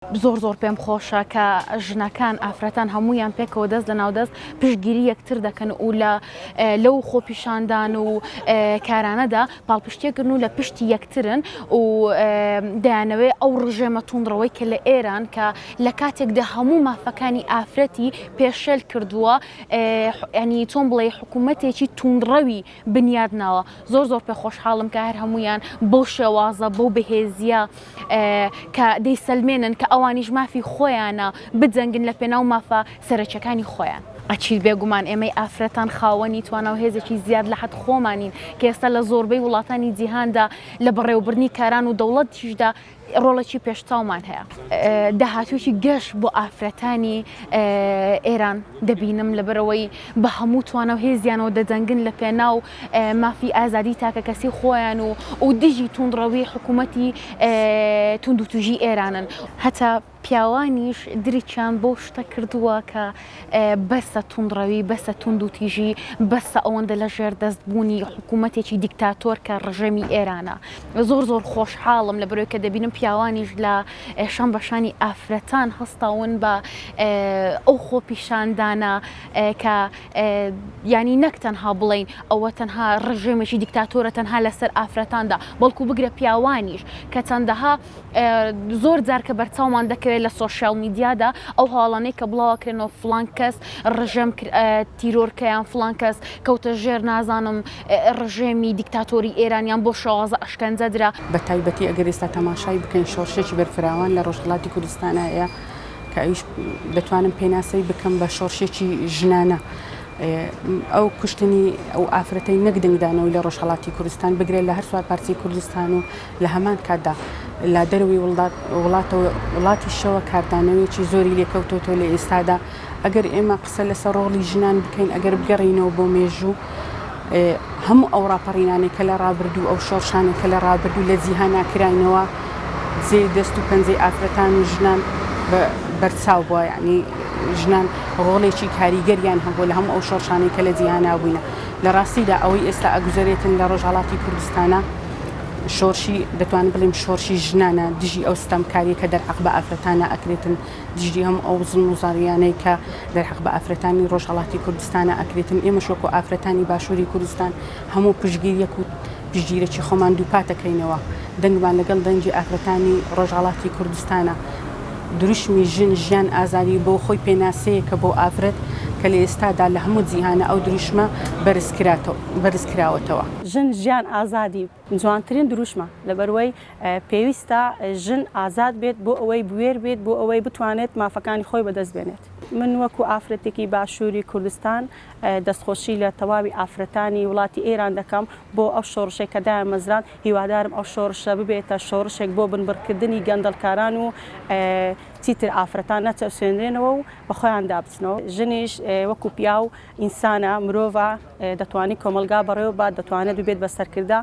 زۆر پێم خۆشە کە ژنەکان ئافرەتان هەمویان پێکەوە دەست لە ناودەست پشتگیری یەکتر دەکەن و لەو خۆپیشاندان و کارانەدا پاڵپشتێکردن و لە پشتی یەکترن و دەیانەوێت ئەو ڕژێمە توندڕەوەی کە لە ئێران کە لە کاتێکدا هەموو مافەکانی ئافرەتی پێشێل کردووە ینی چۆن بڵێ حکوومەتێکی توندڕەوی بنیادناوە زۆر پێ خۆشحاڵم کە هەر هەمویان بەو شێوازە بەو بەهێزیە کە دەیسەلمێنن کە ئەوانیش مافی خۆیانە بجەنگن لە پێناو مافە سەرچەکانی خۆیان. ئەچیت بێگومان ئێمەی ئافرەتان خاوەنی توانە و هێزێکی زیاد لە حەد خۆمانین کە ئێستا لە زۆربەی وڵاتانی جیهاندا لە بەڕێوەبردنی کاران و دەوڵەتیشدا ڕۆڵێکی پێشتاومان هەیە. داهاتوویەکی گەشت بۆ ئافرەتانی ئێران دەبینم لەبەرەوەی بە هەموو توانە و هێزیانەوە دەجەنگن لە پێناو مافی ئازادی تاکە کەسی خۆیان و دژی توندڕەوی حکوومەتی تونند و توژی ئێرانن. هەتا پیاوانیش دریچیان بۆ شتە کردووە کە بەسە توندڕەوی بەسە تونند و تیژی بەسە ئەوەندە لە ژێر دەستبوونی حکوومەتێکی دیکتاتۆر کە ڕژەمی ئێرانە. زۆر خۆشحاڵم لەبەرەوەی کە دەبینم پیاوانیش لە شان بەشانی ئافرەتان هەستاون بە ئەو خۆپیشاندانە کە ینی نەک تەنها بڵین ئەوە تەنها ڕژێمێکی دیکتاتۆرە تەنها لەسەر ئافرەتاندا بەڵکو بگرە پیاوانیش کە چەندەها زۆر جار کە بەرچاومان دەکەوێت لە سۆشیال میدیادا ئەو هاڵانەی کە بڵاوکرێنەوە فلان کەس ڕژەم تیرۆرکەیان فلان کەس کەوتە ژێر نازانم ڕژێمی دیکتاتۆری ئێرانیان بۆ شازە ئەشکەنجە درا. بە تایبەتی ئەگەر ئێستا تەماشای بکەین شۆرشێکی بەرفراوان لە ڕۆژهەڵاتی کوردستانایە کە ئەویش دەتوانم پێناسەی بکەم بە شۆرشێکی ژنانە. ئەو کوشتنی ئەو ئافرەتەی نەکدەنگدانەوەی لە ڕۆژهەڵاتی کوردستان بگرێت لە هەر سوار پارچەی کوردستان و لە هەمان کاتدا لە دەروی وڵاتی شەوە کاردانەوەیەکی زۆری لێکەوتۆتۆ لە ئێستادا ئەگەر ئێمە قسە لەسەر ڕۆڵی ژنان بکەین ئەگەر بگەڕینەوە بۆ مێژوو هەموو ئەو ڕاپەڕینانێک کە لە ڕابردوو ئەو شۆڕشانێک کە لە ڕابردوو لە جیهانا کراینەوە جێ دەست و پەنجەی ئافرەتان و ژنان بەرچاو بووە یعنی ژنان ڕۆڵێکی کاریگەریان هەبوو لە هەموو ئەو شۆڕشانێک کە لە جیهانا بووینە. لە ڕاستیدا ئەوەی ئێستا ئەگوزارێتن لە ڕۆژهەڵاتی کوردستانە شۆرشی دەتوانین بڵێم شۆرشی ژنانە دژی ئەو ستەمکاریە کە دەرحەق بە ئافرەتانە ئەکرێتن دژی هەموو ئەو زڵم و زاریانەی کە دەرحەق بە ئافرەتانی ڕۆژهەڵاتی کوردستانە ئەکرێتن. ئێمەش وەکو ئافرەتانی باشووری کوردستان هەموو پشتگیریەک و پشتگیرێکی خۆمان دووپاتەکەینەوە دەنگمان لەگەڵ دەنگی ئافرەتانی ڕۆژهەڵاتی کوردستانە. دروشمی ژن ژیان ئازاری بۆ خۆی پێناسەیە کە بۆ ئافرەت کە لە ئێستادا لە هەموو جیهانە ئەو دروشمە بەرزکراوەتەوە. ژن ژیان ئازادی جوانترین دروشمە لەبەرەوەی پێویستە ژن ئازاد بێت بۆ ئەوەی بوێر بێت بۆ ئەوەی بتوانێت مافەکانی خۆی بەدەست بێنێت. من وەکو ئافرەتێکی باشووری کوردستان دەستخۆشی لە تەواوی ئافرەتانی وڵاتی ئێران دەکەم بۆ ئەو شۆڕشێک کە دایان مەزران هیوادارم ئەو شۆڕشە ببێتە شۆڕشێک بۆ بنبڕکردنی گەندەڵکاران و چیتر ئافرەتان نەچەسوێنرێنەوە و بە خۆیان دابچنەوە. ژنیش وەکو پیا و ئینسانە مرۆڤە دەتوانێت کۆمەلگا بەڕێوە بات دەتوانێت ببێت بەسەرکردا.